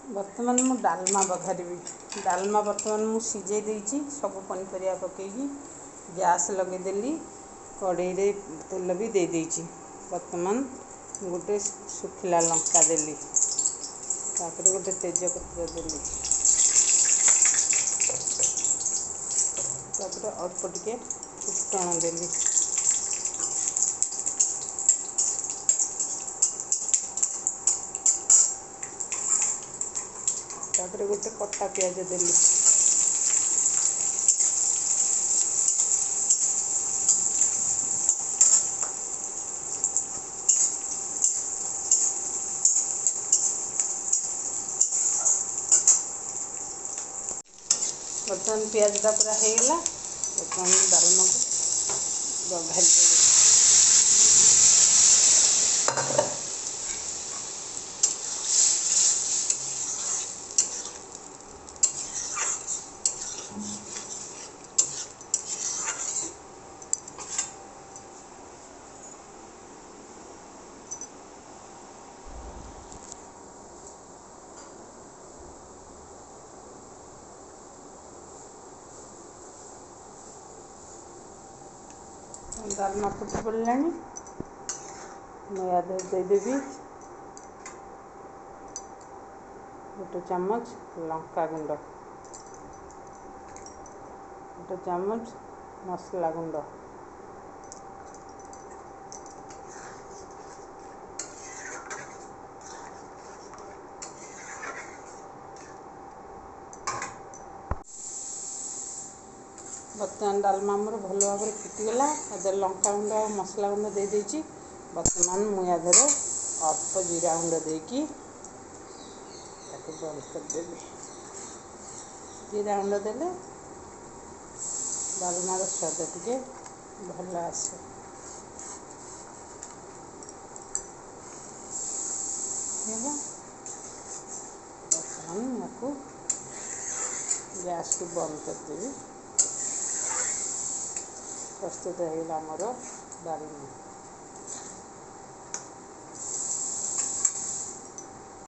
बर्तमान मु डालमा बघारी डालमा बर्तमान मु सिझे देइछि सब पनीपरिया पकेगी गैस लगेदेली कड़ाई रे तेल भी दे देइछि। बर्तमान गोटे सुखिला लंका देली तापर गोटे तेजपत्र देली तापर अल्प टिके फुटण देली तापर गोटे कटा प्याज देली बर्तमान प्याजटा पूरा होगा। बर्तमान डालमा को बघारी डालमा फुटी पड़ा मैं देदेवी गोटे चामच लंका गुंड गोटे चामच मसला गुंड बर्तमान डालमा मोर भल भाव फुटीगला लंका गुंड और मसला गुंड दे देइछि। बर्तमान मुझे अल्प जीरा गुंड देकी बंद करदेवी। जीरा गुंड देले डालमार स्वाद टिके भल आसे। बर्तमान आपको गैस को बंद करदेवी। प्रस्तुत होगा मोर डालमा।